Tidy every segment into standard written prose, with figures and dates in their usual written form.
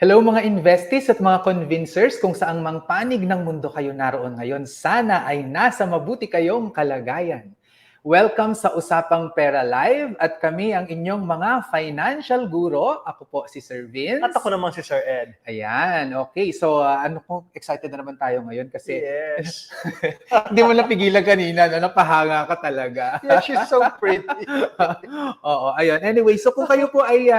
Hello mga investees at mga convincers, kung saang mang panig ng mundo kayo naroon ngayon, sana ay nasa mabuti kayong kalagayan. Welcome sa Usapang Pera Live at kami ang inyong mga financial guro. Ako po si Sir Vince. At ako naman si Sir Ed. Ayan, okay. So excited na naman tayo ngayon kasi Yes. hindi mo lang pigilan kanina, no? Napahanga ka talaga. Yeah, she's so pretty. Oo, ayun. Anyway, so kung kayo po ay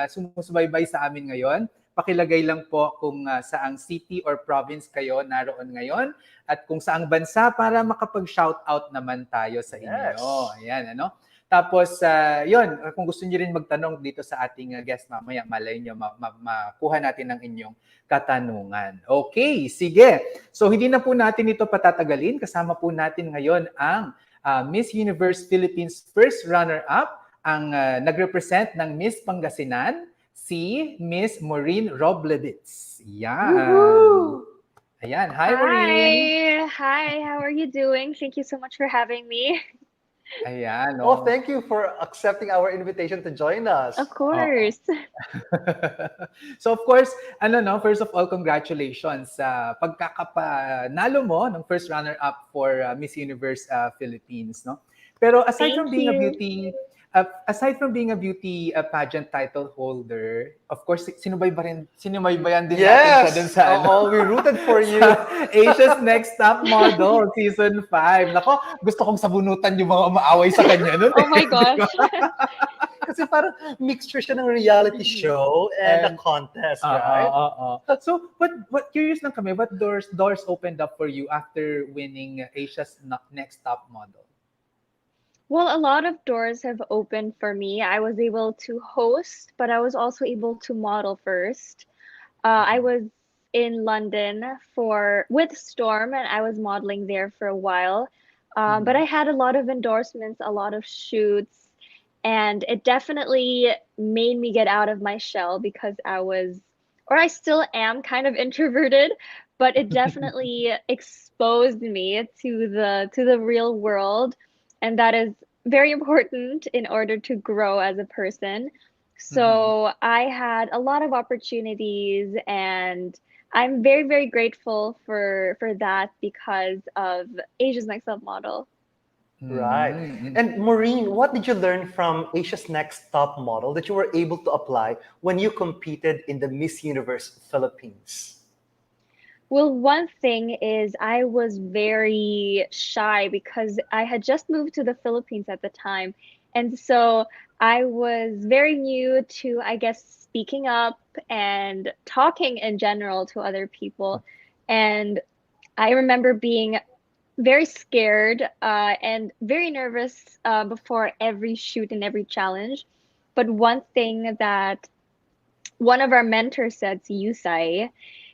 sumusubaybay sa amin ngayon, pakilagay lang po kung saang city or province kayo naroon ngayon at kung saang bansa para makapag-shoutout naman tayo sa inyo. Yes. Ayan, ano? Tapos, yun, kung gusto niyo rin magtanong dito sa ating guest mamaya, malay nyo, makuha natin ang inyong katanungan. Okay, sige. So, hindi na po natin ito patatagalin. Kasama po natin ngayon ang Miss Universe Philippines first runner-up, ang nag-represent ng Miss Pangasinan, si Miss Maureen Wroblewitz. Yan. Woohoo! Ayan. Hi, Maureen. Hi, how are you doing? Thank you so much for having me. Ayan. Oh, thank you for accepting our invitation to join us. Of course. So of course, first of all, congratulations sa pagkakapanalo mo ng first runner-up for Miss Universe Philippines, no? Pero aside from being a beauty pageant title holder, of course, sinubaybayan din natin siya dun sa we rooted for you. Asia's Next Top Model Season 5. Nako, gusto kong sabunutan yung mga umaaway sa kanya nun. Oh my gosh. Kasi parang mixture siya ng reality show and a contest, right? So, what curious lang kami, what doors opened up for you after winning Asia's Next Top Model? Well, a lot of doors have opened for me. I was able to host, but I was also able to model first. I was in London with Storm, and I was modeling there for a while. But I had a lot of endorsements, a lot of shoots, and it definitely made me get out of my shell because I still am kind of introverted, but it definitely exposed me to the real world. And that is very important in order to grow as a person. So I had a lot of opportunities, and I'm very, very grateful for that because of Asia's Next Top Model. Right. And Maureen, what did you learn from Asia's Next Top Model that you were able to apply when you competed in the Miss Universe Philippines? Well, one thing is I was very shy because I had just moved to the Philippines at the time. And so I was very new to, I guess, speaking up and talking in general to other people. And I remember being very scared and very nervous before every shoot and every challenge. But one thing that one of our mentors said, to Yusai,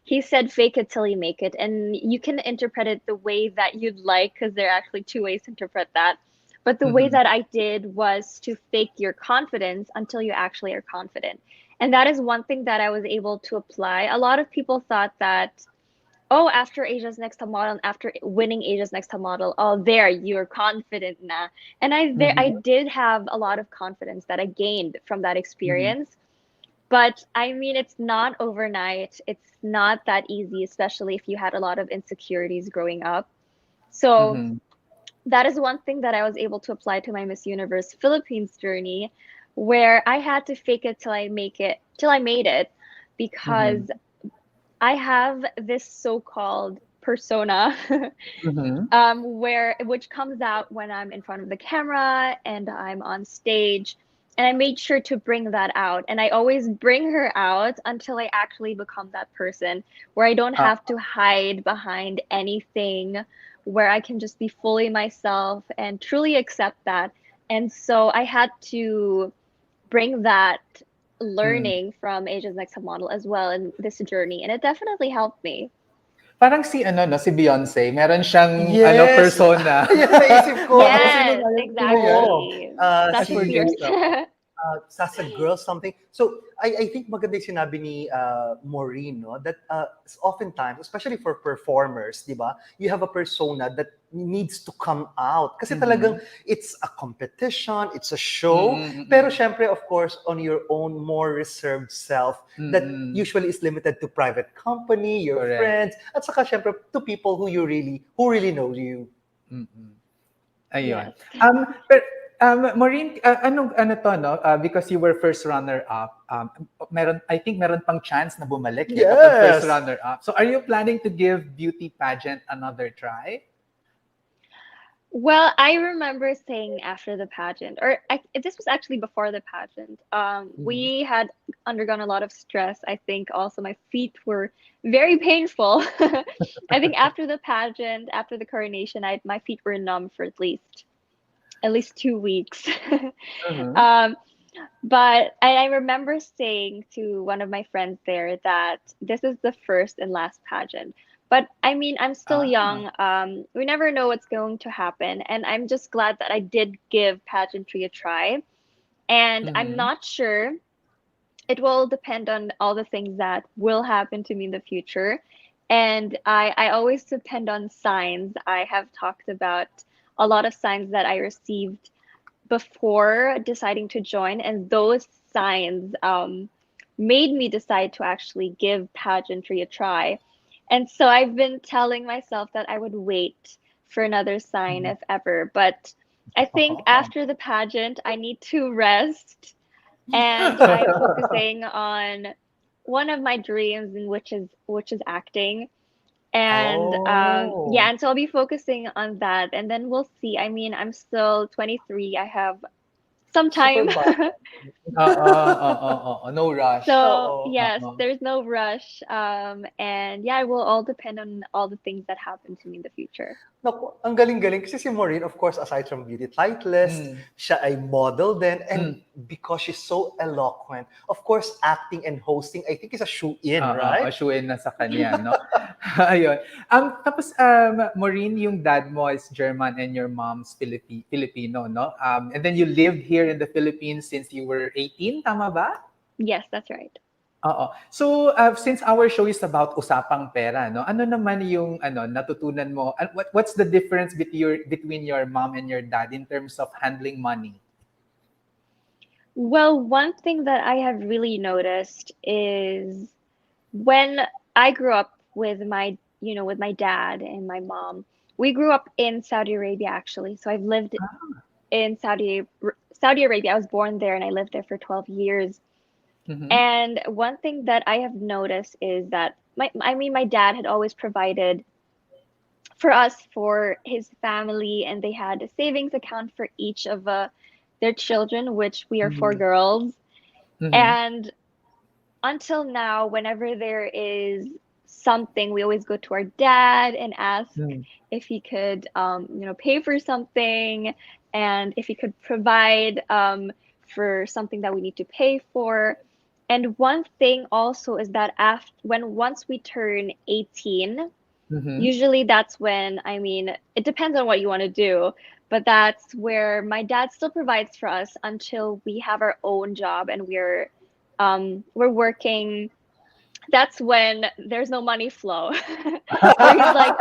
he said, fake it till you make it. And you can interpret it the way that you'd like, because there are actually two ways to interpret that. But the way that I did was to fake your confidence until you actually are confident. And that is one thing that I was able to apply. A lot of people thought that, oh, after Asia's Next Top Model, after winning Asia's Next Top Model, oh, there, you're confident now. And I did have a lot of confidence that I gained from that experience. But I mean, it's not overnight. It's not that easy, especially if you had a lot of insecurities growing up. So that is one thing that I was able to apply to my Miss Universe Philippines journey, where I had to fake it till I made it, because I have this so-called persona which comes out when I'm in front of the camera and I'm on stage. And I made sure to bring that out. And I always bring her out until I actually become that person, where I don't have to hide behind anything, where I can just be fully myself and truly accept that. And so I had to bring that learning from Asia's Next Top Model as well in this journey. And it definitely helped me. Parang si Beyonce, meron siyang persona. Naisip ko. Yes, exactly. That's weird. Sasa girl something. So I think maganda yung sinabi ni Maureen, no? That oftentimes, especially for performers, di ba? You have a persona that needs to come out. Kasi talagang it's a competition, it's a show, pero syempre, of course, on your own more reserved self that usually is limited to private company, your Correct. friends, at saka syempre to people who really know you. Ayun. Yes. Pero, Maureen, ano to, no? Because you were first runner-up, I think meron pang chance na bumalik kapag first Yes. runner-up. So are you planning to give beauty pageant another try? Well, I remember saying after the pageant, this was actually before the pageant. We had undergone a lot of stress. I think also my feet were very painful. I think after the pageant, after the coronation, my feet were numb for at least 2 weeks. um, but I remember saying to one of my friends there that this is the first and last pageant. But I mean, I'm still young. We never know what's going to happen. And I'm just glad that I did give pageantry a try. And I'm not sure. It will depend on all the things that will happen to me in the future. And I always depend on signs. I have talked about a lot of signs that I received before deciding to join, and those signs made me decide to actually give pageantry a try. And so I've been telling myself that I would wait for another sign if ever. But I think after the pageant, I need to rest, and I'm focusing on one of my dreams, in which is acting. And yeah, and so I'll be focusing on that, and then we'll see. I mean, I'm still 23. I have some Super time. bad. No rush. So Oo. yes, there's no rush. And yeah, it will all depend on all the things that happen to me in the future. Naku, ang galing-galing. Kasi si Maureen, of course, aside from beauty titleist, siya ay model din. And because she's so eloquent, of course, acting and hosting, I think is a shoe-in, right? Shoe-in na sa kanya, no? Ayun. Tapos, Maureen, yung dad mo is German and your mom's Filipino, no? And then you lived here in the Philippines since you were 18, tama ba? Yes, that's right. Oo. So, since our show is about usapang pera, no? Ano naman yung natutunan mo? What's the difference between your mom and your dad in terms of handling money? Well, one thing that I have really noticed is when I grew up with my dad and my mom, we grew up in Saudi Arabia actually. So I've lived in Saudi Arabia. I was born there and I lived there for 12 years. And one thing that I have noticed is that my dad had always provided for us, for his family, and they had a savings account for each of their children, which we are four girls. And until now, whenever there is something, we always go to our dad and ask if he could, pay for something, and if he could provide for something that we need to pay for. And one thing also is that once we turn 18, usually that's when, I mean, it depends on what you want to do, but that's where my dad still provides for us until we have our own job and we're working. That's when there's no money flow. Where he's like,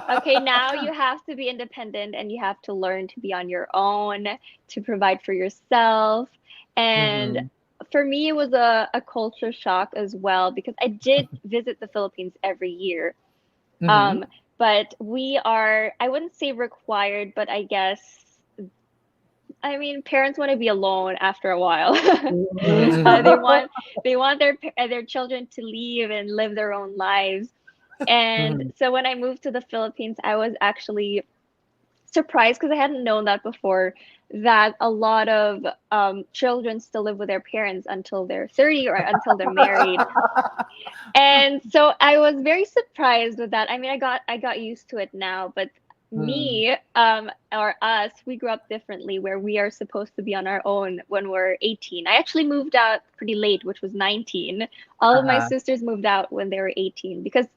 okay, now you have to be independent and you have to learn to be on your own, to provide for yourself. And for me, it was a culture shock as well, because I did visit the Philippines every year. But we are, I wouldn't say required, but I guess, I mean, parents want to be alone after a while. They want their children to leave and live their own lives. And so when I moved to the Philippines, I was actually surprised, because I hadn't known that before, that a lot of children still live with their parents until they're 30 or until they're married. And so I was very surprised with that. I mean, I got used to it now, but me or us, we grew up differently, where we are supposed to be on our own when we're 18. I actually moved out pretty late, which was 19. All of my sisters moved out when they were 18, because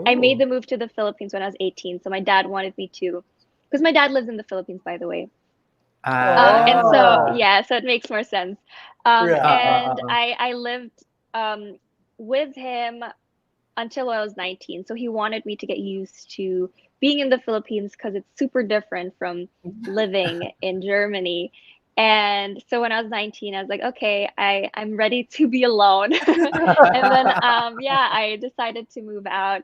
I made the move to the Philippines when I was 18. So my dad wanted me to, because my dad lives in the Philippines, by the way. And so, yeah, so it makes more sense. And I lived with him until I was 19. So he wanted me to get used to being in the Philippines because it's super different from living in Germany. And so when I was 19, I was like, okay, I'm ready to be alone. And then, yeah, I decided to move out.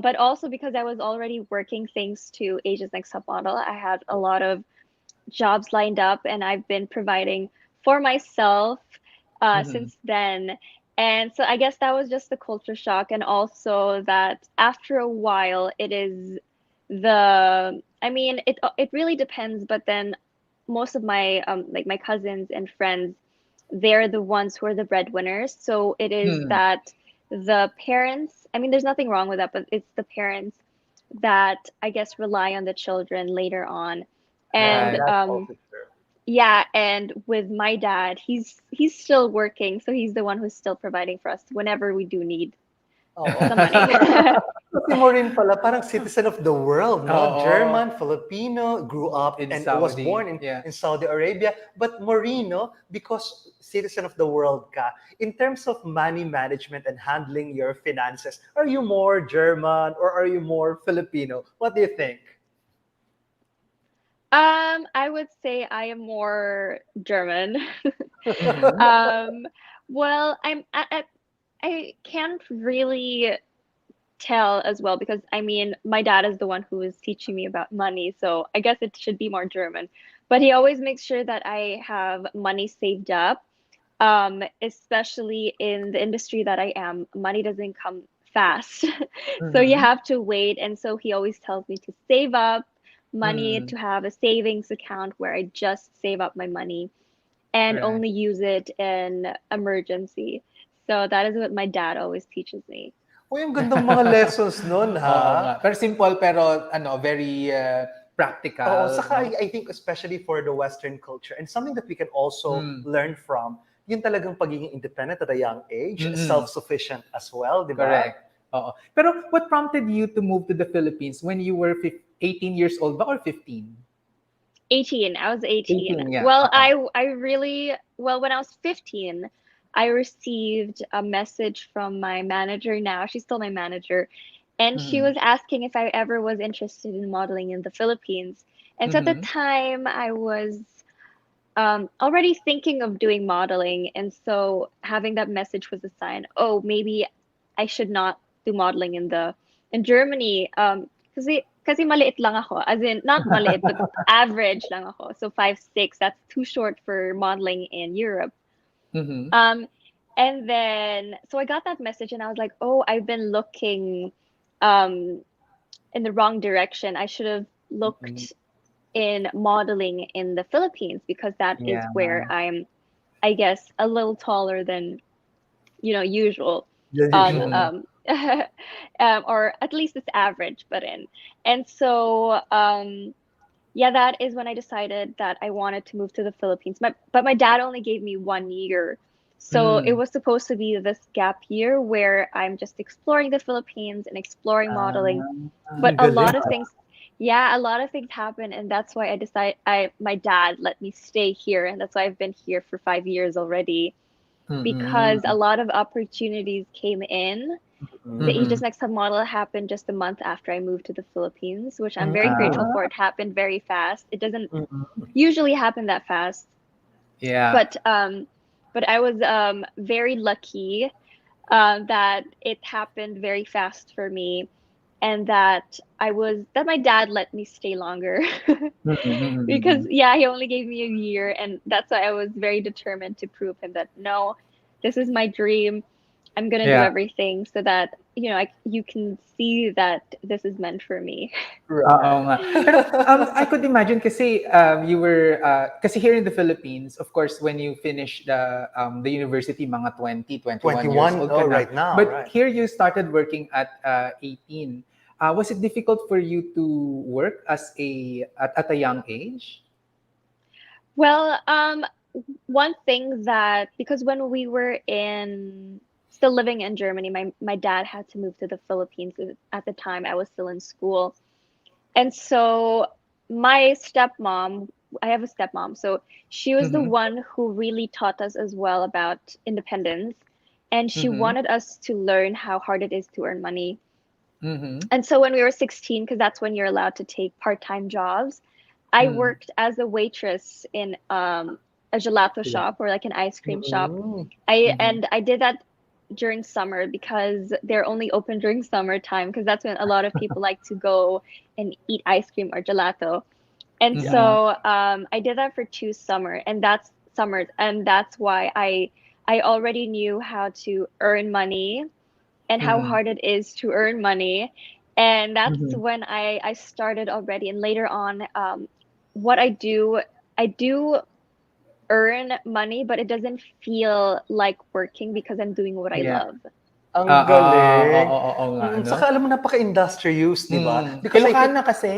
But also because I was already working thanks to Asia's Next Top Model, I had a lot of jobs lined up and I've been providing for myself Mhm. since then. And so I guess that was just the culture shock. And also that after a while, it is I mean, it really depends, but then most of my like my cousins and friends, they're the ones who are the breadwinners. So it is Hmm. that the parents, I mean, there's nothing wrong with that, but it's the parents that I guess rely on the children later on. Yeah, And Right. that's also true. yeah, and with my dad, he's still working, so he's the one who's still providing for us whenever we do need Oo. some money. Si Maureen pala, parang citizen of the world, no? Oo. German, Filipino, grew up In and was born Saudi. Yeah. in Saudi Arabia. But Maureen, no, because citizen of the world ka, in terms of money management and handling your finances, are you more German or are you more Filipino? What do you think? I would say I am more German. Mhm. Um, well, I can't really tell as well because I mean, my dad is the one who is teaching me about money, so I guess it should be more German. But he always makes sure that I have money saved up, especially in the industry that I am. Money doesn't come fast, so you Mhm. have to wait. And so he always tells me to save up money, Mm. to have a savings account where I just save up my money and Correct. only use it in emergency. So that is what my dad always teaches me. Uy, ang gandang mga lessons nun, Oo ha? nga. Pero simple pero ano, very Oo, practical, saka no? I think especially for the Western culture and something that we can also Mm. learn from, yung talagang pagiging independent at a young age, Mm-mm. self-sufficient as well, di ba? Correct. Oo. Pero what prompted you to move to the Philippines when you were 18 years old ba or 15? 18. I was 18. 18, yeah. Well, Oo. I really, well, when I was 15, I received a message from my manager now. She's still my manager. And she Mm. was asking if I ever was interested in modeling in the Philippines. And so at the Mhm. time, I was already thinking of doing modeling. And so having that message was a sign, oh, maybe I should not do modeling in Germany. Kasi maliit lang ako. As in, not maliit, but average lang ako. So 5'6", that's too short for modeling in Europe. Mhm. Um, and then, so I got that message and I was like, oh, I've been looking um, in the wrong direction. I should have Mhm. looked in modeling in the Philippines because that is Yeah. where I'm, I guess, a little taller than, usual. Yan On usual. Mhm. or at least it's average, but in. And so yeah, that is when I decided that I wanted to move to the Philippines. But my dad only gave me 1 year. So it Mm. was supposed to be this gap year where I'm just exploring the Philippines and exploring modeling. But Ang a galing. lot of things, yeah, a lot of things happened, and that's why my dad let me stay here, and that's why I've been here for 5 years already because a Mm. lot of opportunities came in. The Mm. Aegis Mhm. Next Top Model happened just a month after I moved to the Philippines, which I'm very Mm. grateful Ah, for. It happened very fast. It doesn't Mm. usually happen that fast, yeah. but I was very lucky that it happened very fast for me, and that my dad let me stay longer because Mhm. yeah, he only gave me a year, and that's why I was very determined to prove him that no, this is my dream. I'm gonna do Yeah. everything so that you can see that this is meant for me. Oo Right. nga. Pero I could imagine kasi you were kasi here in the Philippines, of course, when you finish the university, mga 20, 21 years 21, old ka oh, na. right now, But right. here you started working at 18. Was it difficult for you to work at a young age? Well, one thing that because when we were in still living in Germany, my dad had to move to the Philippines at the time. I was still in school. And so my stepmom, I have a stepmom, so she was the Mhm. one who really taught us as well about independence. And she Mhm. wanted us to learn how hard it is to earn money. And so when we were 16, because that's when you're allowed to take part-time jobs, I worked as a waitress in a gelato shop or like an ice cream shop. I did that during summer because they're only open during summertime because that's when a lot of people like to go and eat ice cream or gelato. And so I did that for 2 summers, and that's why I already knew how to earn money and how hard it is to earn money. And that's when I started already. And later on, what I do earn money, but it doesn't feel like working because I'm doing what I Yeah. love. Ang galing. Oo nga, no? Saka alam mo, napaka-industrious, di ba? Ilocana kasi.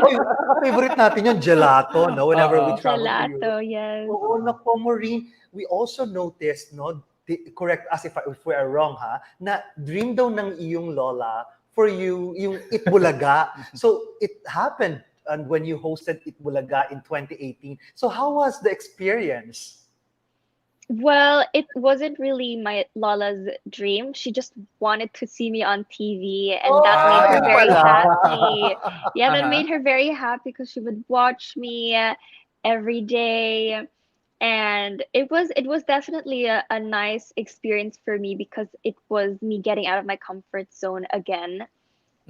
Uy, favorite natin yung gelato, no? Whenever we travel to Gelato, Europe. yes. Oo, nako, Maureen. We also noticed, no? Correct us if we are wrong, ha? Na dream daw ng iyong lola for you yung Itbulaga. So it happened and when you hosted Itbulaga in 2018. So how was the experience? Well, it wasn't really my Lola's dream. She just wanted to see me on TV, and that made her very happy. Yeah, that made her very happy because she would watch me every day. And it was definitely a nice experience for me because it was me getting out of my comfort zone again.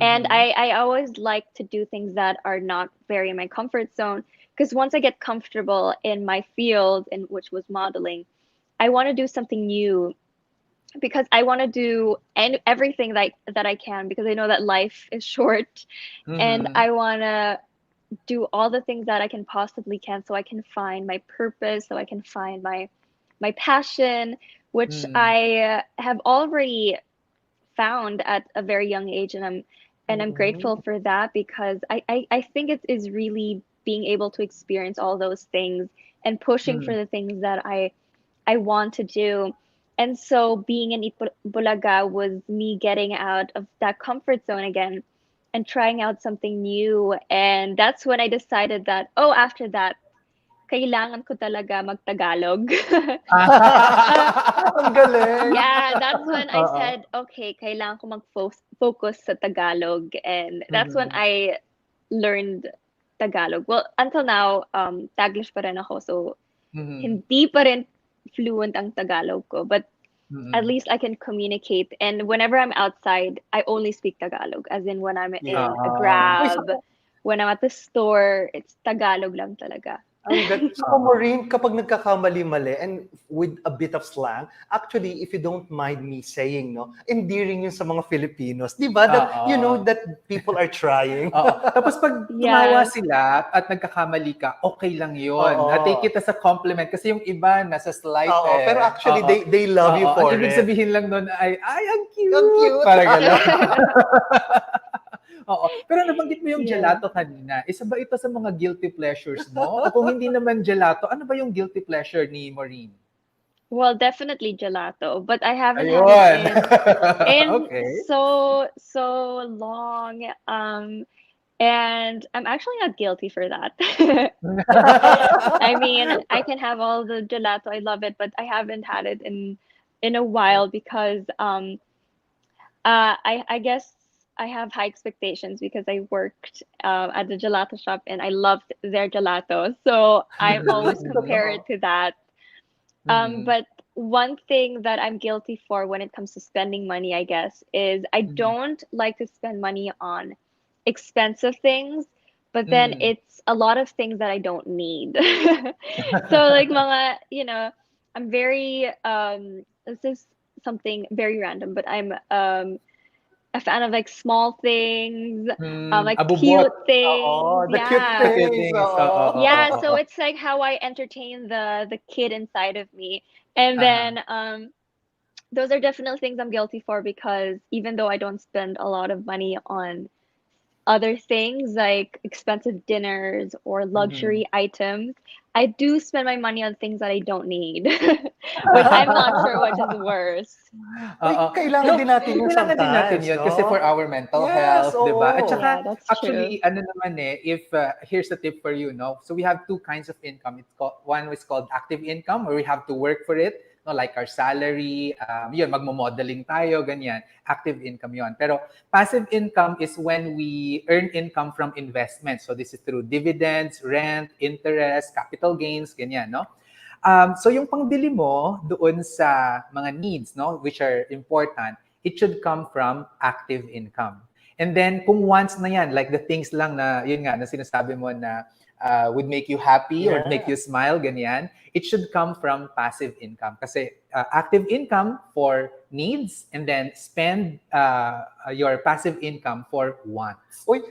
And I always like to do things that are not very in my comfort zone because once I get comfortable in my field, in which was modeling, I want to do something new because I want to do everything that I can because I know that life is short and I want to do all the things that I can possibly can so I can find my purpose, so I can find my passion, which I have already found at a very young age, and I'm grateful for that because I think it is really being able to experience all those things and pushing for the things that I want to do. And so being in Bulaga was me getting out of that comfort zone again and trying out something new. And that's when I decided that, after that, kailangan ko talaga mag-Tagalog. Ang galing. Yeah, that's when I said, okay, kailangan ko mag-focus sa Tagalog. And that's when I learned Tagalog. Well, until now, Taglish pa rin ako. So, hindi pa rin fluent ang Tagalog ko. But at least I can communicate. And whenever I'm outside, I only speak Tagalog. As in when I'm in a Grab, when I'm at the store, it's Tagalog lang talaga. So, Maureen, kapag nagkakamali-mali and with a bit of slang, actually, if you don't mind me saying, no, endearing yun sa mga Filipinos. Di ba? That, you know, that people are trying. Tapos pag tumawa sila at nagkakamali ka, okay lang yun. Take it as a compliment kasi yung iba nasa slight pero actually, they love you for it. Ang ibig sabihin lang nun ay ang cute! Ang cute! Parang gano'n. Pero nabanggit mo yung gelato kanina. Isa ba ito sa mga guilty pleasures mo? O kung hindi naman gelato, ano ba yung guilty pleasure ni Maureen? Well, definitely gelato, but I haven't had it in so long. And I'm actually not guilty for that. I mean, I can have all the gelato. I love it, but I haven't had it in a while because I guess I have high expectations because I worked at the gelato shop and I loved their gelato. So I always compare it to that. But one thing that I'm guilty for when it comes to spending money, I guess, is I don't like to spend money on expensive things, but then it's a lot of things that I don't need. So like mga, I'm very, this is something very random, but I'm a fan of like small things, like cute things. Cute things. Yeah, so it's like how I entertain the kid inside of me. And then those are definitely things I'm guilty for because even though I don't spend a lot of money on other things like expensive dinners or luxury items, I do spend my money on things that I don't need. Which I'm not sure which is worse. Kailangan din natin yun sometimes. Kailangan din natin yun kasi for our mental health, di ba? At saka, that's actually, true. ano naman if, here's a tip for you, no? So we have two kinds of income. One is called active income where we have to work for it. no, like our salary, yun, magmo-modeling tayo, ganyan. Active income yun. Pero passive income is when we earn income from investments. So this is through dividends, rent, interest, capital gains, ganyan, no? So yung pangbili mo doon sa mga needs, no, which are important, it should come from active income. And then kung wants na yan, like the things lang na, yun nga, na sinasabi mo na would make you happy or make you smile, ganyan, it should come from passive income. Kasi active income for needs and then spend your passive income for wants. Uy,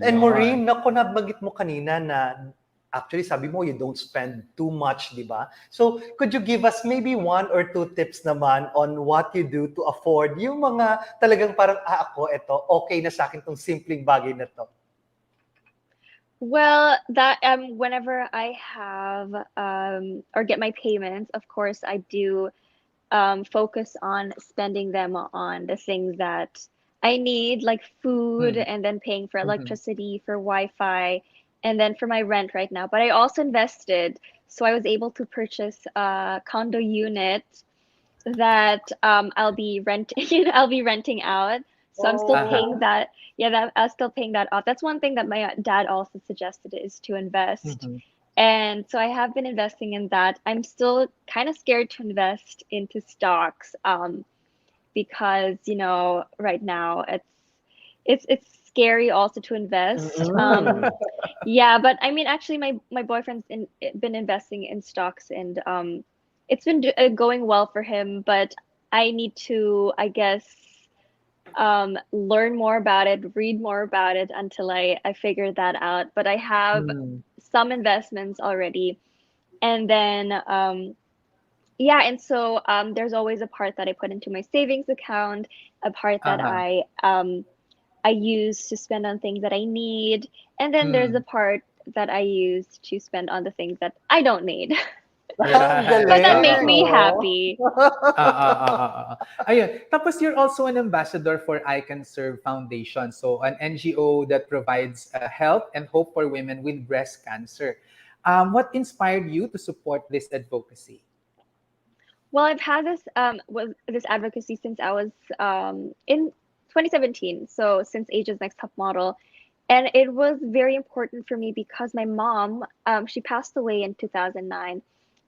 and Yun. Maureen, naku, nabanggit mo kanina na actually sabi mo you don't spend too much, di ba? So could you give us maybe 1 or 2 tips naman on what you do to afford yung mga talagang parang ako, eto, okay na sa akin tong simpleng bagay na to? Well, that whenever I have or get my payments, of course I do focus on spending them on the things that I need, like food, and then paying for electricity, for Wi-Fi, and then for my rent right now. But I also invested, so I was able to purchase a condo unit that I'll be renting out. So I'm still paying that. Yeah, that I'm still paying that off. That's one thing that my dad also suggested, is to invest. And so I have been investing in that. I'm still kind of scared to invest into stocks because, you know, right now it's scary also to invest. Yeah, but I mean, actually, my boyfriend's been investing in stocks, and it's been going well for him. But I need to, I guess, learn more about it, read more about it until I figure that out. But I have some investments already, and then yeah, and so there's always a part that I put into my savings account, a part that I use to spend on things that I need, and then there's the part that I use to spend on the things that I don't need. But that make me happy. Ayun. Tapos you're also an ambassador for I Can Serve Foundation, so an NGO that provides help and hope for women with breast cancer. What inspired you to support this advocacy? Well, I've had this advocacy since I was in 2017, so since Asia's Next Top Model. And it was very important for me because my mom, she passed away in 2009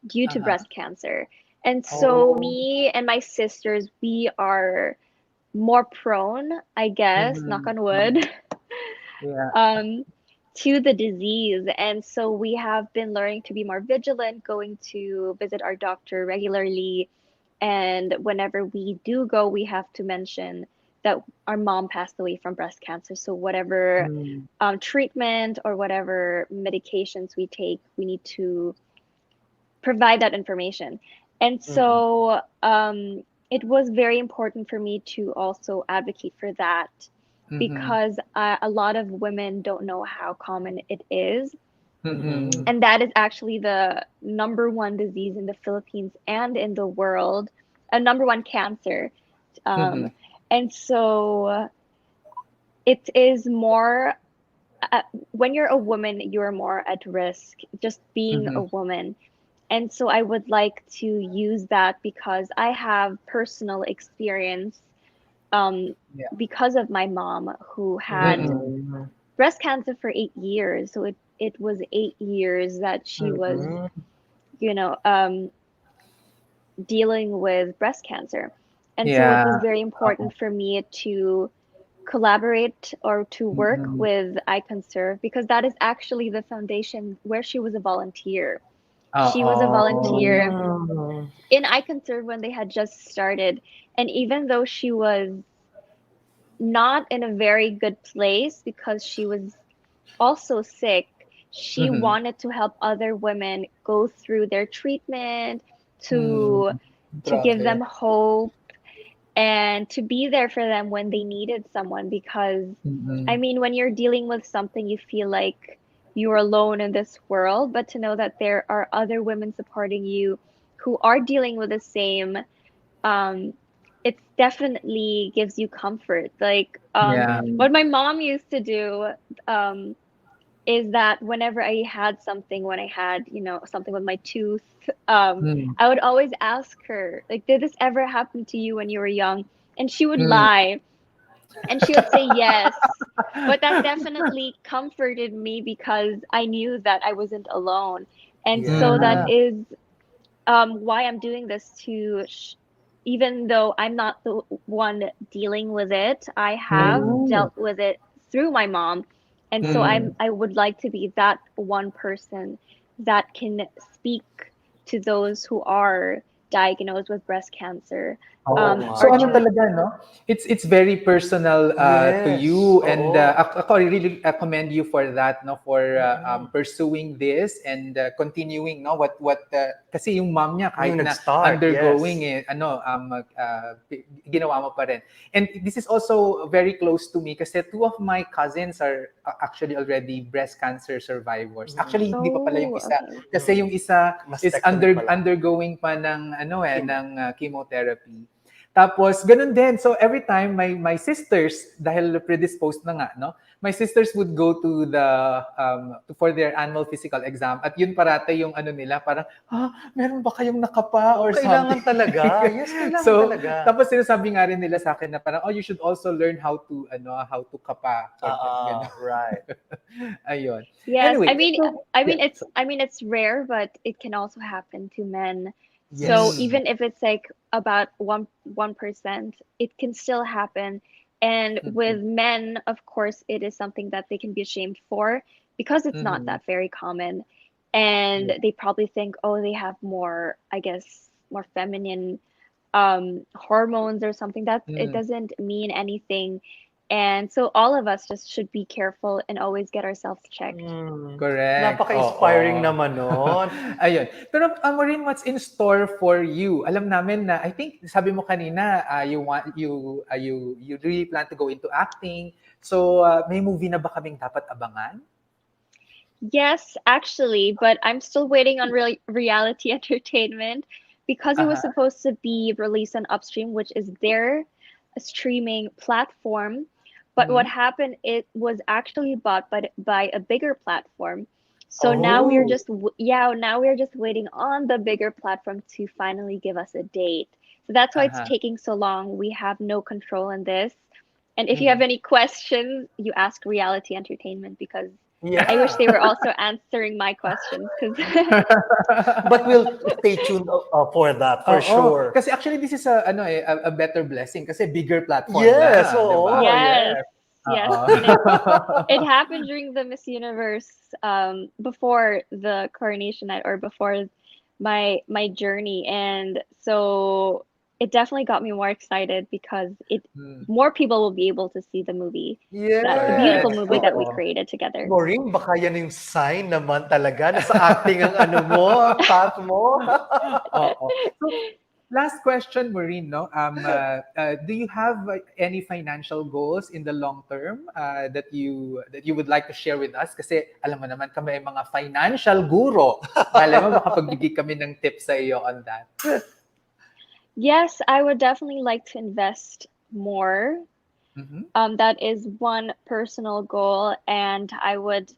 due to breast cancer. And so me and my sisters, we are more prone, I guess, knock on wood, to the disease. And so we have been learning to be more vigilant, going to visit our doctor regularly. And whenever we do go, we have to mention that our mom passed away from breast cancer. So whatever treatment or whatever medications we take, we need to provide that information. And so it was very important for me to also advocate for that, because a lot of women don't know how common it is. And that is actually the #1 disease in the Philippines and in the world, a #1 cancer. And so it is more, when you're a woman, you're more at risk, just being a woman. And so I would like to use that because I have personal experience because of my mom, who had breast cancer for 8 years. So it was 8 years that she was, you know, dealing with breast cancer. And so it was very important for me to collaborate or to work with I Can Serve, because that is actually the foundation where she was a volunteer. She was a volunteer in I Can Serve when they had just started. And even though she was not in a very good place because she was also sick, she wanted to help other women go through their treatment, to give them hope, and to be there for them when they needed someone. Because I mean, when you're dealing with something, you feel like you're alone in this world, but to know that there are other women supporting you who are dealing with the same, it definitely gives you comfort. Like what my mom used to do, is that whenever I had something, when I had, something with my tooth, I would always ask her, like, did this ever happen to you when you were young? And she would Mm. lie and she would say yes. But that definitely comforted me because I knew that I wasn't alone. And so that Mm. Yeah. is why I'm doing this even though I'm not the one dealing with it, I have Mm. Ooh. dealt with it through my mom. And so Mm. I would like to be that one person that can speak to those who are diagnosed with breast cancer. Oo. Oo nga. So Or ano to talaga, no? It's very personal to Yes. you, and Oo. ako I really commend you for that, no, for Mm-mm. pursuing this and continuing, no, what kasi yung mom niya kahit Yung na nag-start, undergoing yes. ginawa mo pa rin. And this is also very close to me kasi two of my cousins are actually already breast cancer survivors. Mm. Actually hindi pa pala yung isa okay. kasi yung isa is Mastectomy pala. undergoing pa ng Chemo. ng chemotherapy. Tapos ganun din. So every time my sisters dahil predisposed na nga, no? My sisters would go to the for their annual physical exam at yun parate yung ano nila parang meron ba kayong nakapa or Kailangan something. talaga. Yes, kailangan So talaga. tapos sinasabi nga rin nila sa akin na parang you should also learn how to kapa. Ganun. Right. Ayun. Yes, Anyway, I mean it's rare, but it can also happen to men. So Yes. even if it's like about 1%, it can still happen. And with men, of course, it is something that they can be ashamed for because it's not Mhm. that very common. And Yeah. they probably think, oh, they have more, I guess, more feminine hormones or something. That it Mm. doesn't mean anything. And so all of us just should be careful and always get ourselves checked. Correct. Napaka-inspiring Oo. naman nun. Ayun. Pero Maureen, what's in store for you? Alam namin na I think sabi mo kanina you really plan to go into acting. So may movie na ba kaming dapat abangan? Yes, actually, but I'm still waiting on reality entertainment because it was Aha. supposed to be released on Upstream, which is their streaming platform. But what Mhm. happened, it was actually bought by a bigger platform. So now we're Oh. just now we're just waiting on the bigger platform to finally give us a date. So that's why it's Aha. taking so long. We have no control on this. And if you have Mhm. any questions, you ask reality entertainment because I wish Yeah. they were also answering my questions because But we'll stay tuned for that, for Oo. sure. Kasi actually this is a better blessing kasi bigger platform Yes, na, 'di ba? oo, yes, yes. yes, Oo. and it happened during the Miss Universe before the coronation night or before my journey, and so it definitely got me more excited because it Hmm. more people will be able to see the movie, that the beautiful Correct. Yes. movie that we Oo. created together. Maureen, baka yan yung sign naman talaga na sa acting ang ano mo, ang path mo. Oo. So, last question, Maureen, no? Do you have any financial goals in the long term that you would like to share with us? Kasi alam mo naman kami ay mga financial guro. Alam mo, baka pagbigay kami ng tips sa iyo on that. Yes, I would definitely like to invest more. Mhm. That is one personal goal, and I would,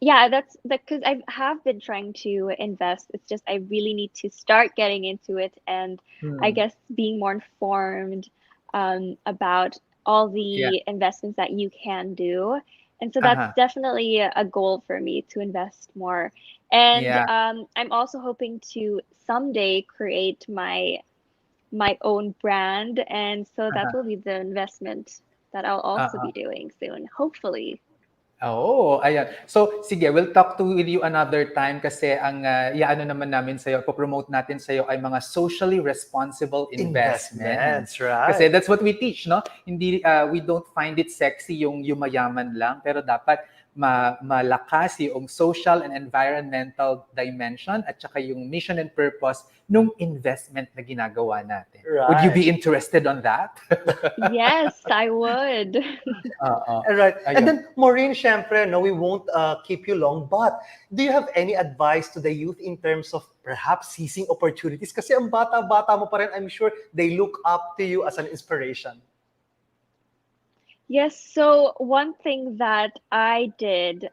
yeah, that's because I have been trying to invest. It's just I really need to start getting into it, and I Hmm. guess being more informed about all Yeah. the investments that you can do. And so that's Aha. definitely a goal for me to invest more. And Yeah. I'm also hoping to someday create my own brand, and so that Aha. will be the investment that I'll also Oo. be doing soon, hopefully. Oo, ayan. So, sige, we'll talk with you another time kasi ang iaano naman namin sa'yo, popromote natin sa'yo ay mga socially responsible investments. Investments, right? Kasi that's what we teach, no? Hindi, we don't find it sexy yung yumayaman lang, pero dapat malakas yung social and environmental dimension at saka yung mission and purpose nung investment na ginagawa natin. Would you Right. be interested on that? Yes, I would. Oo. Right. And Ayun. then, Maureen, syempre, no, we won't keep you long, but do you have any advice to the youth in terms of perhaps seizing opportunities? Kasi ang bata-bata mo pa rin, I'm sure they look up to you as an inspiration. Yes, so one thing that I did,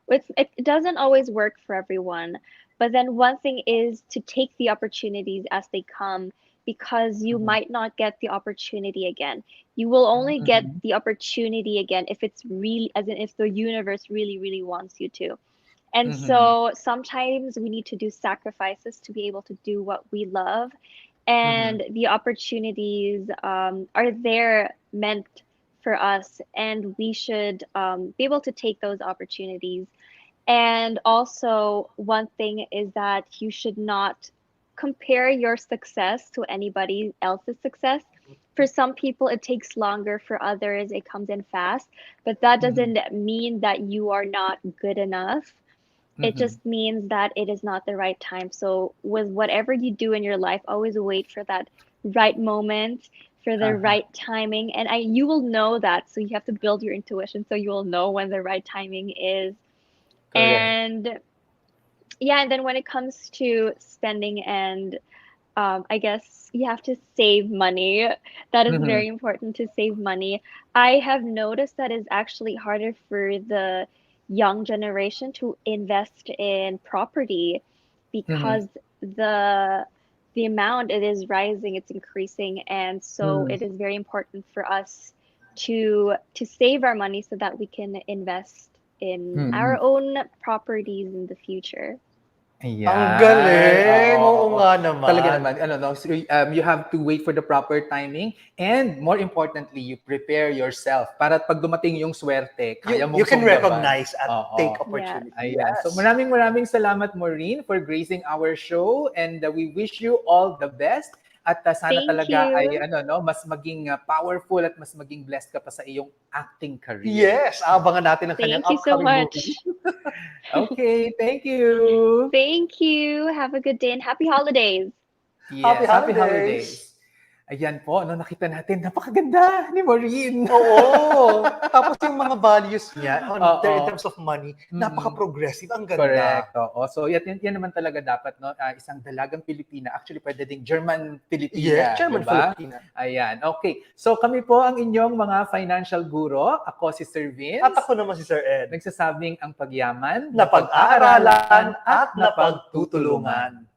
it doesn't always work for everyone, but then one thing is to take the opportunities as they come because you Mhm. might not get the opportunity again. You will only get Mhm. the opportunity again if it's really, as in if the universe really, really wants you to. And Mhm. so sometimes we need to do sacrifices to be able to do what we love. Mhm. And the opportunities are there meant for us, and we should be able to take those opportunities. And also, one thing is that you should not compare your success to anybody else's success. For some people, it takes longer, for others, it comes in fast, but that Mhm. doesn't mean that you are not good enough. It Mhm. just means that it is not the right time. So, with whatever you do in your life, always wait for that right moment, for the Uh-huh. right timing, and you will know that. So you have to build your intuition so you will know when the right timing is. Correct. And yeah, and then when it comes to spending and I guess you have to save money. That is Mhm. very important to save money. I have noticed that it's actually harder for the young generation to invest in property Mhm. because the the amount it is rising, it's increasing, and so Mhm. it is very important for us to save our money so that we can invest in our Mhm. own properties in the future. Ang Ayan, oo, galing! Oo oo. nga Talaga naman. naman, ano 'no, so, you have to wait for the proper timing and more importantly, you prepare yourself para 'pag dumating yung swerte, kaya You mong can sunggaban. recognize at take Oo, Yeah. opportunity. ayan. So Yes. maraming salamat Maureen for gracing our show and we wish you all the best at sana Thank talaga ay you. ano 'no, mas maging powerful at mas maging blessed ka pa sa iyong acting career. Yes, abangan natin ang kanyang Thank you so upcoming movie. much. Okay, thank you. Thank you. Have a good day and happy holidays. Happy Yes, happy holidays! holidays. Ayan po, ano nakita natin, napakaganda ni Maureen. Oo. Tapos yung mga values niya in Oo. terms of money, Mm. napaka-progressive. Ang ganda. Correct, oo. So yan naman talaga dapat 'no, isang dalagang Pilipina, actually puwede ding German Yes, Filipina, 'di German ba? Filipina. Ayan, okay. So kami po ang inyong mga financial guro. Ako si Sir At Vince, ako naman si Sir Ed. nagsasabing ang pagyaman, napag-aaralan Napag-aaralan at at napagtutulungan. napagtutulungan.